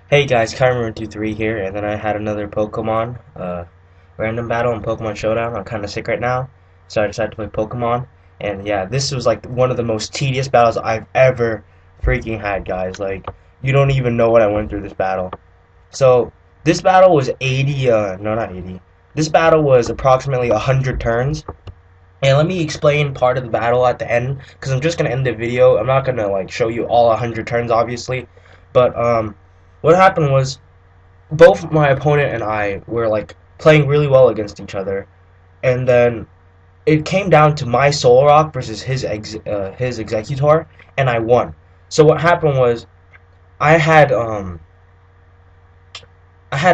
Hey guys, Kyron123 here, and then I had another Pokemon random battle in Pokemon Showdown. I'm kind of sick right now, so I decided to play Pokemon. And yeah, this was like one of the most tedious battles I've ever freaking had, guys. Like, you don't even know what I went through this battle. So, this battle was 80, no, not 80. This battle was approximately 100 turns. And let me explain part of the battle at the end, because I'm just going to end the video. I'm not going to, like, show you all 100 turns, obviously. But, what happened was, both my opponent and I were like playing really well against each other, and then it came down to my Soul Rock versus his Executor, and I won. So what happened was I had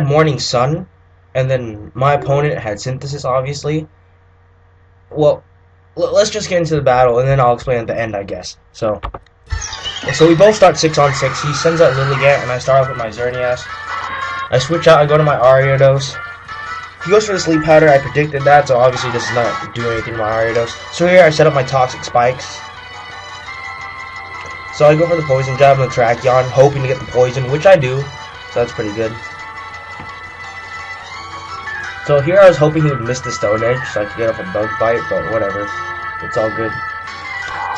Morning Sun, and then my opponent had Synthesis, obviously. Well, let's just get into the battle, and then I'll explain at the end, I guess. So we both start 6-on-6. He sends out Lilligant, and I start off with my Xerneas. I switch out, I go to my Ariados. He goes for the Sleep Powder, I predicted that, so obviously this is not doing anything to my Ariados. So here I set up my Toxic Spikes. So I go for the Poison Jab and the Terrakion, hoping to get the Poison, which I do, so that's pretty good. So here I was hoping he would miss the Stone Edge, so I could get off a Bug Bite, but whatever. It's all good.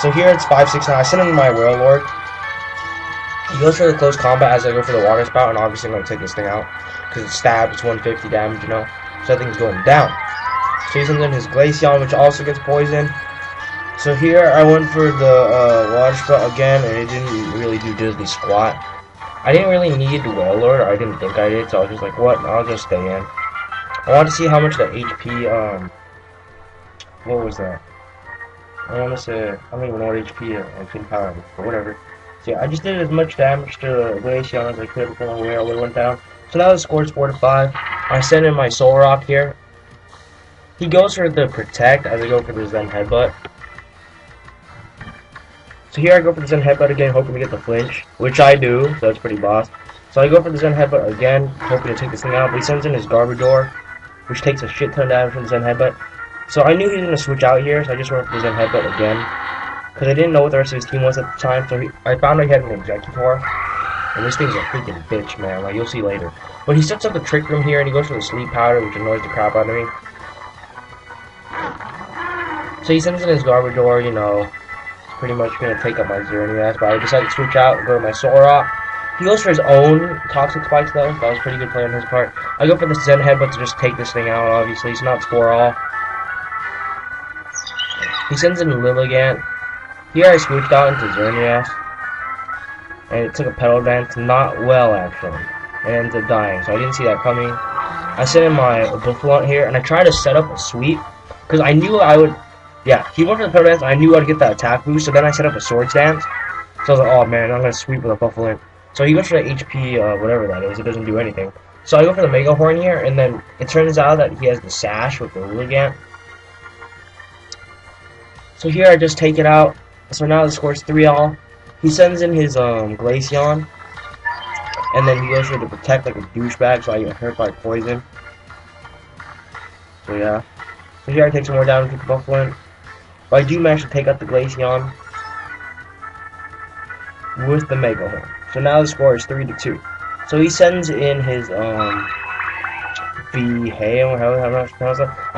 So here it's 5-6 now. I send him my Warlord. He goes for the close combat as I go for the Water Spout, and obviously I'm going to take this thing out. Because it's stabbed, it's 150 damage, you know. So I think it's going down. So he sends in his Glaceon, which also gets poison. So here I went for the Water Spout again, and it didn't really do diddly squat. I didn't really need Warlord, or I didn't think I did, so I was just like, what? I'll just stay in. I wanted to see how much the HP, what was that? I want to say, I don't even know what HP I couldn't power it, but whatever. So yeah, I just did as much damage to Glaceon as I could before my Warlord went down. So now the score is 4-5. I send in my Soul Rock here. He goes for the Protect as I go for the Zen Headbutt. So here I go for the Zen Headbutt again, hoping to get the flinch, which I do, so that's pretty boss. So I go for the Zen Headbutt again, hoping to take this thing out, but he sends in his Garbodor, which takes a shit ton of damage from the Zen Headbutt. So I knew he was going to switch out here, so I just went for the Zen Headbutt again. Because I didn't know what the rest of his team was at the time, so I found out he had an Executor. And this thing's a freaking bitch, man, like you'll see later. But he sets up the Trick Room here, and he goes for the Sleep Powder, which annoys the crap out of me. So he sends in his Garbodor, you know, it's pretty much going to take up my Xerneas, but I decided to switch out and go to my Soul Rock. He goes for his own Toxic Spikes, though. That was a pretty good play on his part. I go for the Zen Headbutt to just take this thing out, obviously. So now it's 4-all. He sends in Lilligant. Here I switched out into Xerneas. And it took a Petal Dance. Not well, actually. And ends up dying. So I didn't see that coming. I sent in my Buffalont here. And I tried to set up a sweep. Because I knew I would... Yeah, he went for the Petal Dance. I knew I'd get that attack boost. So then I set up a Swords Dance. So I was like, oh man, I'm going to sweep with a Buffalont. So he goes for the HP, whatever that is. It doesn't do anything. So I go for the Mega Horn here, and then it turns out that he has the Sash with the Lilligant. So here I just take it out. So now the score is 3-all. He sends in his Glaceon, and then he goes for the Protect like a douchebag, so I get hurt by poison. So yeah. So here I take some more damage with the Buffalint. But I do manage to take out the Glaceon with the Mega Horn. So now the score is 3-2. So he sends in his I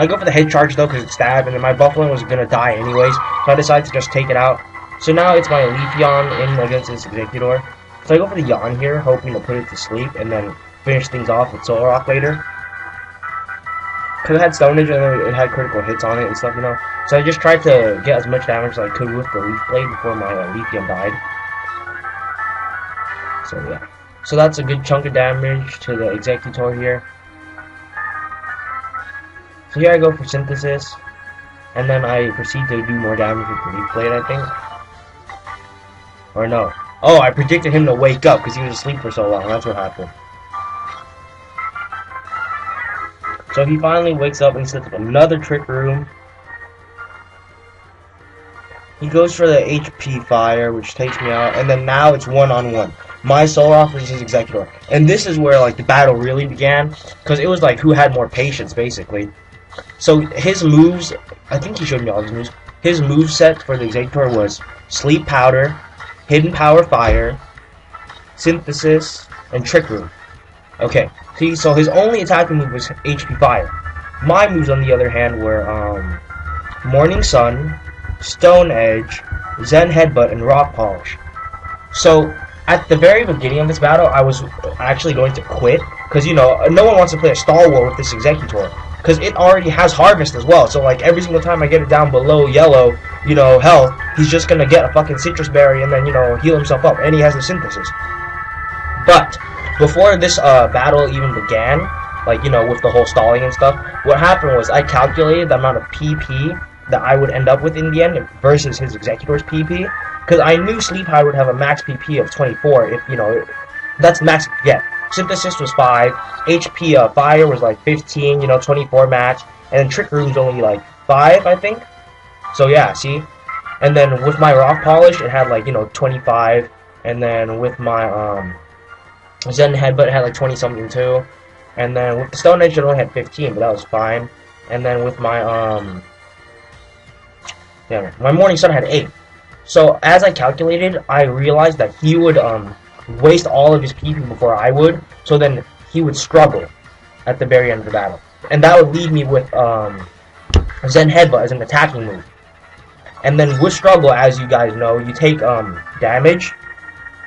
go for the Head Charge though because it's stab, and then my Buffalo was gonna die anyways, so I decided to just take it out. So now it's my Leafeon in against this Executor. So I go for the Yawn here, hoping to put it to sleep and then finish things off with Soul Rock later. Because it had Stone Edge and it had critical hits on it and stuff, you know. So I just tried to get as much damage as I could with the Leaf Blade before my Leafeon died. So yeah. So that's a good chunk of damage to the Executor here. So here I go for Synthesis, and then I proceed to do more damage with the Leaf Blade, I think. Or no. Oh, I predicted him to wake up because he was asleep for so long. That's what happened. So he finally wakes up and he sets up another Trick Room. He goes for the HP Fire, which takes me out, and then now it's 1-on-1. My Soul Rock versus his Executor. And this is where like the battle really began, because it was like who had more patience, basically. So his moves, I think he showed me all his moves. His moveset for the Executor was Sleep Powder, Hidden Power Fire, Synthesis, and Trick Room. Okay, see, so his only attacking move was HP Fire. My moves, on the other hand, were Morning Sun, Stone Edge, Zen Headbutt, and Rock Polish. So, at the very beginning of this battle, I was actually going to quit, because, you know, no one wants to play a Star War with this Executor, because it already has Harvest as well, so, like, every single time I get it down below yellow, you know, health, he's just gonna get a fucking Citrus Berry and then, you know, heal himself up, and he has the Synthesis. But, before this battle even began, like, you know, with the whole stalling and stuff, what happened was I calculated the amount of PP that I would end up with in the end versus his Executor's PP, because I knew Sleep Hide would have a max PP of 24 if, you know, that's the max you could get. Synthesis was 5, HP Fire was like 15, you know, 24 match, and then Trick Room's only like 5, I think. So yeah, see? And then with my Rock Polish, it had like, you know, 25, and then with my Zen Headbutt, it had like 20 something too. And then with the Stone Edge, it only had 15, but that was fine. And then with my my Morning Sun had 8. So as I calculated, I realized that he would waste all of his PP before I would. So then he would struggle at the very end of the battle, and that would leave me with Zen Headbutt as an attacking move. And then with struggle, as you guys know, you take damage.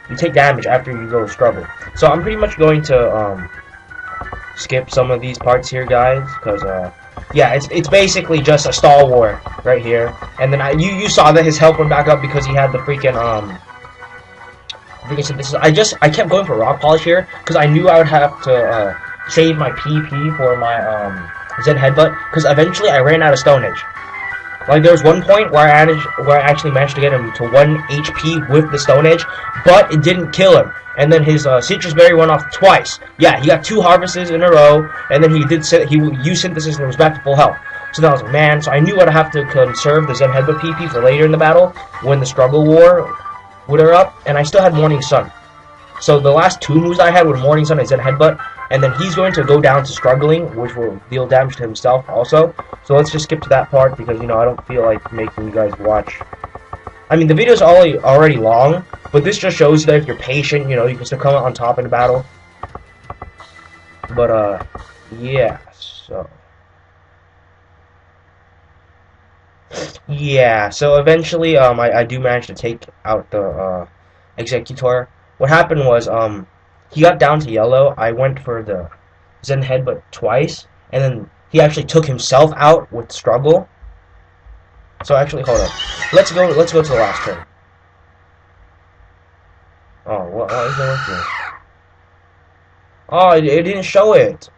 You take damage after you go struggle. So I'm pretty much going to skip some of these parts here, guys, because yeah, it's basically just a Star War right here. And then you saw that his health went back up because he had the freaking I kept going for Rock Polish here because I knew I would have to save my PP for my Zen Headbutt, because eventually I ran out of Stone Edge. Like, there was one point where I actually managed to get him to 1 HP with the Stone Edge, but it didn't kill him. And then his Citrus Berry went off twice. Yeah, he got 2 Harvests in a row, and then he used Synthesis and it was back to full health. So then I was like, man, so I knew I'd have to conserve the Zen Headbutt PP for later in the battle, when the Struggle War would erupt, and I still had Morning Sun. So the last 2 moves I had were Morning Sun and Zen Headbutt, and then he's going to go down to Struggling, which will deal damage to himself also. So let's just skip to that part, because, you know, I don't feel like making you guys watch. I mean, the video's already long, but this just shows that if you're patient, you know, you can still come out on top in the battle. But, yeah, so... yeah, so eventually, I do manage to take out the, Executor. What happened was, he got down to yellow. I went for the Zen Headbutt twice, and then he actually took himself out with Struggle. So actually, hold up. Let's go to the last turn. Oh, what is that working? Oh, it didn't show it.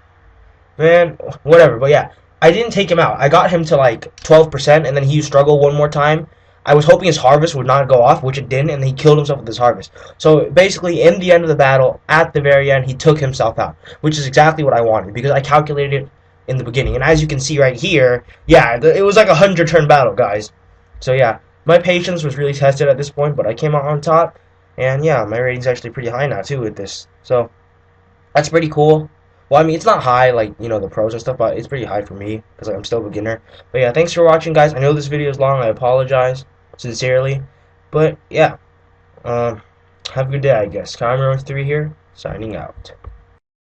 Man, whatever, but yeah. I didn't take him out. I got him to like 12%, and then he used Struggle one more time. I was hoping his Harvest would not go off, which it didn't, and he killed himself with his Harvest. So basically, in the end of the battle, at the very end, he took himself out, which is exactly what I wanted, because I calculated it in the beginning. And as you can see right here, yeah, it was like a 100-turn battle, guys. So yeah, my patience was really tested at this point, but I came out on top, and yeah, my rating's actually pretty high now, too, with this. So, that's pretty cool. Well, I mean, it's not high like, you know, the pros and stuff, but it's pretty high for me, because I'm still a beginner. But yeah, thanks for watching, guys. I know this video is long. I apologize, sincerely. But, yeah. Have a good day, I guess. Camera 3 here, signing out.